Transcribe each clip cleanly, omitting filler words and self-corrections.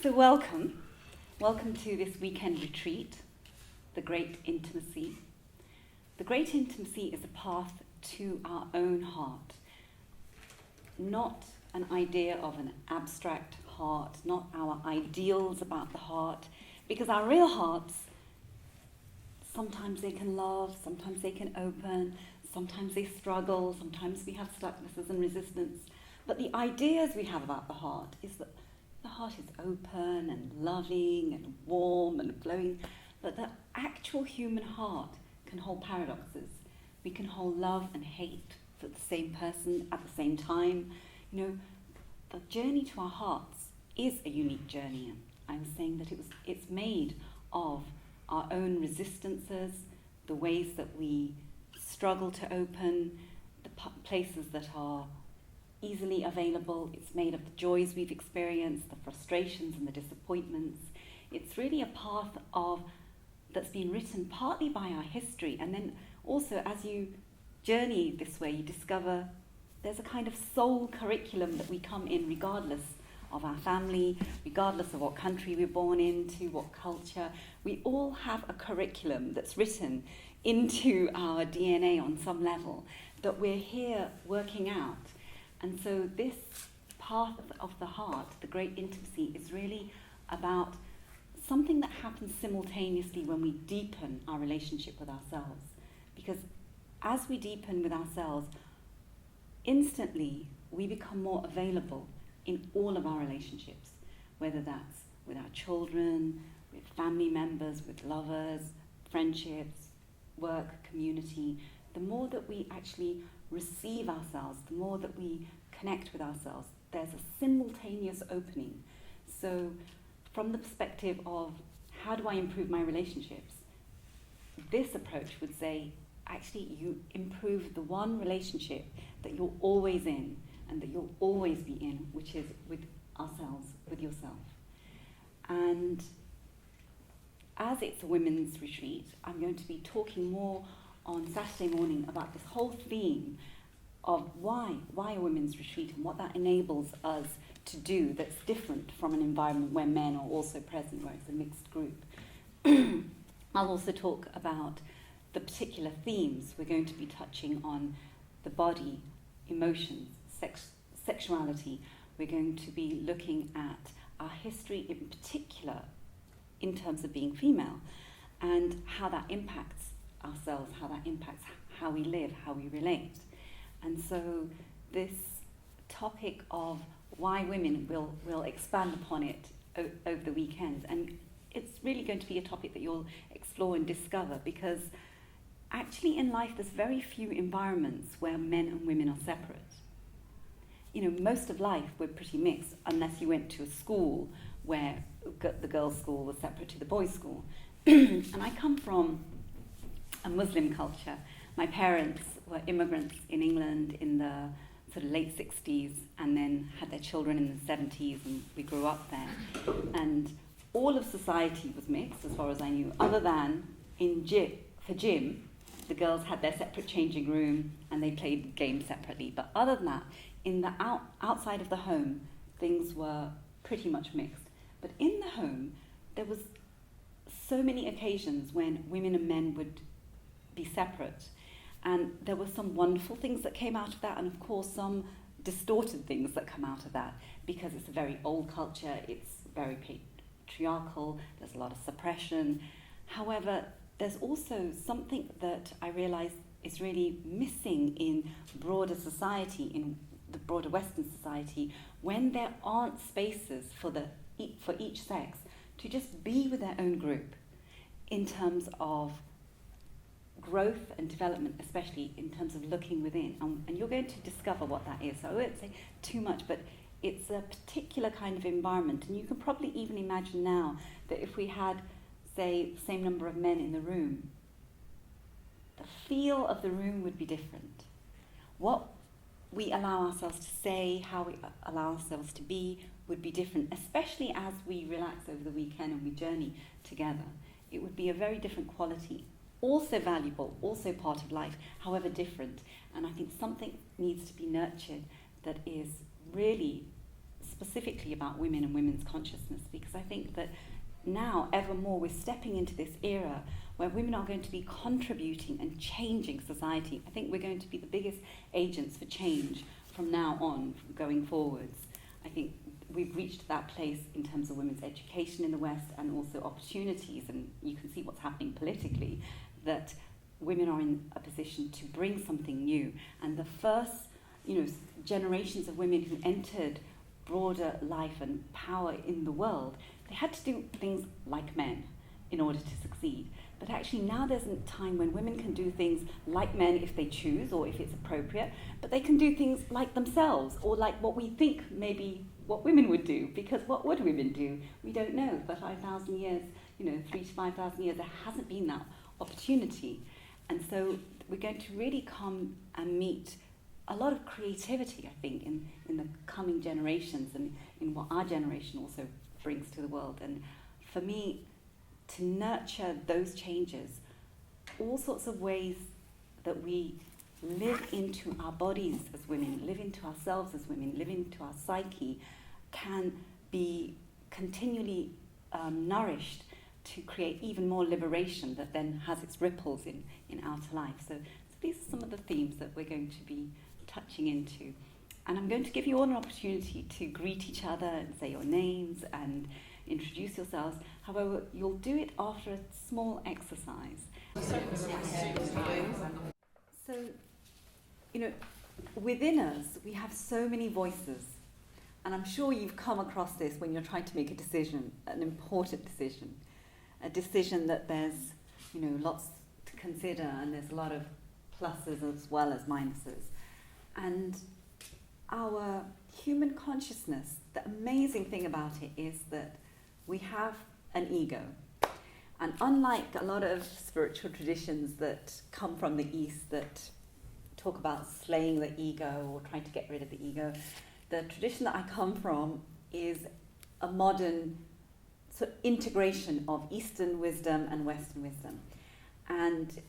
So welcome to this weekend retreat, The Great Intimacy. The Great Intimacy is a path to our own heart, not an idea of an abstract heart, not our ideals about the heart, because our real hearts, sometimes they can love, sometimes they can open, sometimes they struggle, sometimes we have stucknesses and resistance. But the ideas we have about the heart is that the heart is open and loving and warm and flowing, but the actual human heart can hold paradoxes. We can hold love and hate for the same person at the same time. You know, the journey to our hearts is a unique journey. I'm saying that it's made of our own resistances, the ways that we struggle to open, the places that are easily available. It's made of the joys we've experienced, the frustrations and the disappointments. It's really a path that's been written partly by our history, and then also as you journey this way, you discover there's a kind of soul curriculum that we come in regardless of our family, regardless of what country we're born into, what culture. We all have a curriculum that's written into our DNA on some level that we're here working out. And so this path of the heart, the great intimacy, is really about something that happens simultaneously when we deepen our relationship with ourselves. Because as we deepen with ourselves, instantly we become more available in all of our relationships, whether that's with our children, with family members, with lovers, friendships, work, community. The more that we actually receive ourselves, the more that we connect with ourselves, there's a simultaneous opening. So from the perspective of how do I improve my relationships, this approach would say, actually you improve the one relationship that you're always in and that you'll always be in, which is with ourselves, with yourself. And as it's a women's retreat, I'm going to be talking more on Saturday morning about this whole theme of why a women's retreat and what that enables us to do that's different from an environment where men are also present, where it's a mixed group. I'll also talk about the particular themes. We're going to be touching on the body, emotions, sexuality. We're going to be looking at our history in particular in terms of being female and how that impacts ourselves, how that impacts how we live, how we relate. And so this topic of why women, will expand upon it over the weekend. And it's really going to be a topic that you'll explore and discover, because actually in life there's very few environments where men and women are separate. You know, most of life we're pretty mixed, unless you went to a school where the girls' school was separate to the boys' school. And I come from a Muslim culture. My parents were immigrants in England in the sort of late 60s and then had their children in the 70s, and we grew up there. And all of society was mixed as far as I knew, other than for gym, the girls had their separate changing room and they played games separately. But other than that, in the outside of the home, things were pretty much mixed. But in the home, there was so many occasions when women and men would be separate. And there were some wonderful things that came out of that, and of course some distorted things that come out of that, because it's a very old culture, it's very patriarchal, there's a lot of suppression. However, there's also something that I realise is really missing in broader society, in the broader Western society, when there aren't spaces for each sex to just be with their own group in terms of growth and development, especially in terms of looking within. And you're going to discover what that is. So I won't say too much, but it's a particular kind of environment. And you can probably even imagine now that if we had, say, the same number of men in the room, the feel of the room would be different. What we allow ourselves to say, how we allow ourselves to be, would be different, especially as we relax over the weekend and we journey together. It would be a very different quality. Also valuable, also part of life, however different. And I think something needs to be nurtured that is really specifically about women and women's consciousness, because I think that now, ever more, we're stepping into this era where women are going to be contributing and changing society. I think we're going to be the biggest agents for change from now on, going forwards. I think we've reached that place in terms of women's education in the West and also opportunities, and you can see what's happening politically, that women are in a position to bring something new. And the first, generations of women who entered broader life and power in the world, they had to do things like men in order to succeed. But actually now there's a time when women can do things like men if they choose or if it's appropriate, but they can do things like themselves or like what we think maybe what women would do, because what would women do? We don't know. For 5,000 years, 3 to 5,000 years, there hasn't been that opportunity. And so we're going to really come and meet a lot of creativity, I think, in the coming generations and in what our generation also brings to the world. And for me, to nurture those changes, all sorts of ways that we live into our bodies as women, live into ourselves as women, live into our psyche, can be continually nourished to create even more liberation that then has its ripples in outer life. So these are some of the themes that we're going to be touching into. And I'm going to give you all an opportunity to greet each other and say your names and introduce yourselves. However, you'll do it after a small exercise. So, within us, we have so many voices. And I'm sure you've come across this when you're trying to make a decision, an important decision. A decision that there's, lots to consider, and there's a lot of pluses as well as minuses. And our human consciousness, the amazing thing about it is that we have an ego. And unlike a lot of spiritual traditions that come from the East that talk about slaying the ego or trying to get rid of the ego, the tradition that I come from is a modern sort of integration of Eastern wisdom and Western wisdom. And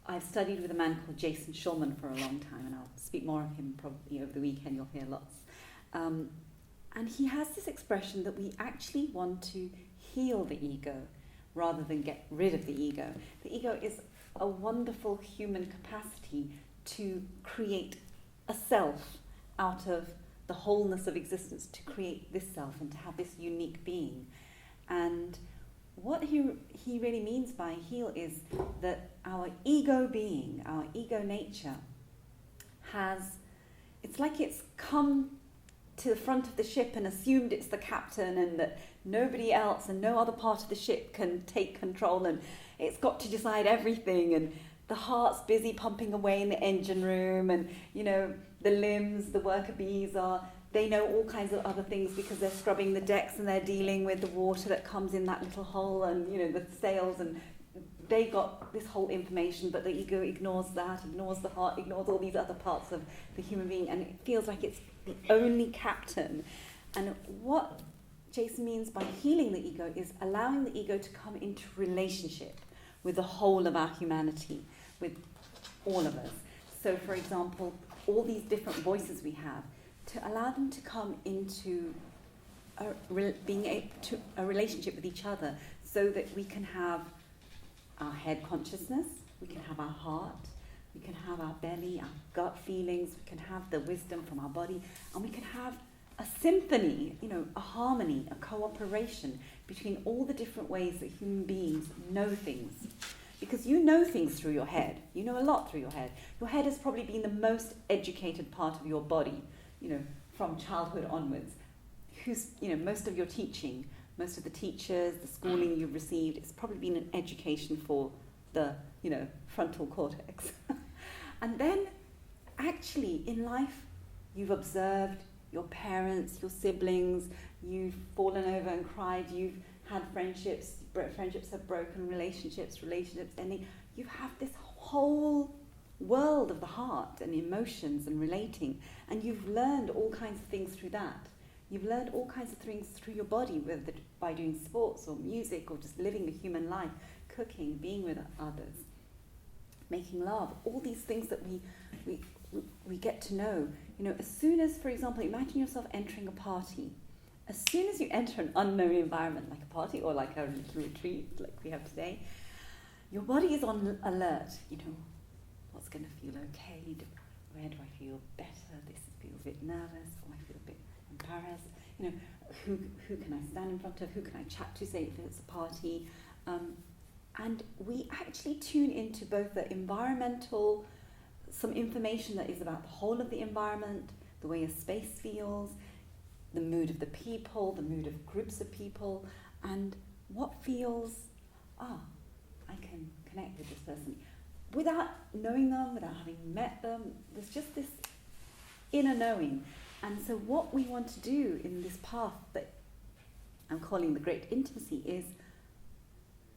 I've studied with a man called Jason Schulman for a long time, and I'll speak more of him probably over the weekend, you'll hear lots. And he has this expression that we actually want to heal the ego rather than get rid of the ego. The ego is a wonderful human capacity to create a self out of the wholeness of existence, to create this self and to have this unique being. And what he really means by heal is that our ego being, our ego nature, it's like it's come to the front of the ship and assumed it's the captain and that nobody else and no other part of the ship can take control, and it's got to decide everything, and the heart's busy pumping away in the engine room, and the limbs, the worker bees they know all kinds of other things because they're scrubbing the decks and they're dealing with the water that comes in that little hole and the sails, and they got this whole information, but the ego ignores that, ignores the heart, ignores all these other parts of the human being, and it feels like it's the only captain. And what Jason means by healing the ego is allowing the ego to come into relationship with the whole of our humanity, with all of us. So, for example, all these different voices we have, to allow them to come into a relationship with each other, so that we can have our head consciousness, we can have our heart, we can have our belly, our gut feelings, we can have the wisdom from our body, and we can have a symphony, a harmony, a cooperation between all the different ways that human beings know things. Because you know things through your head. You know a lot through your head. Your head has probably been the most educated part of your body, from childhood onwards. Most of your teaching, most of the teachers, the schooling you've received, it's probably been an education for the, frontal cortex. And then, actually, in life, you've observed your parents, your siblings, you've fallen over and cried, you've had friendships have broken, relationships ending. You have this whole world of the heart and emotions and relating, and you've learned all kinds of things through that. You've learned all kinds of things through your body, whether by doing sports or music or just living the human life, cooking, being with others, making love, all these things that we get to know. As soon as, for example, imagine yourself entering a party as soon as you enter an unknown environment, like a party or like a little retreat like we have today, your body is on alert. You know, what's going to feel okay? Where do I feel better? This feels a bit nervous, or I feel a bit embarrassed. You know, who can I stand in front of? Who can I chat to, say, if it's a party? And we actually tune into both the environmental, some information that is about the whole of the environment, the way a space feels, the mood of the people, the mood of groups of people, and what feels, I can connect with this person. Without knowing them, without having met them, there's just this inner knowing. And so what we want to do in this path that I'm calling the Great Intimacy is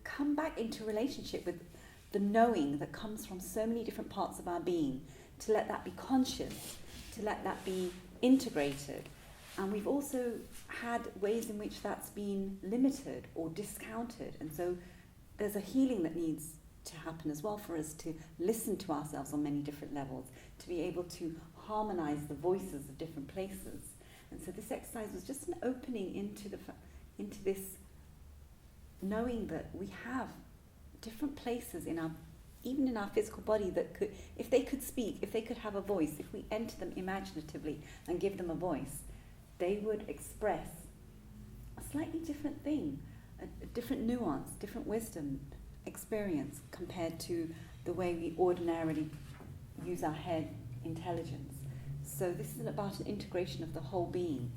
come back into relationship with the knowing that comes from so many different parts of our being, to let that be conscious, to let that be integrated. And we've also had ways in which that's been limited or discounted. And so there's a healing that needs to happen as well for us to listen to ourselves on many different levels, to be able to harmonize the voices of different places. And so this exercise was just an opening into this knowing that we have different places in our, even in our physical body, that could, if they could speak, if they could have a voice, if we enter them imaginatively and give them a voice, they would express a slightly different thing, a different nuance, different wisdom, experience compared to the way we ordinarily use our head intelligence. So this is about an integration of the whole being.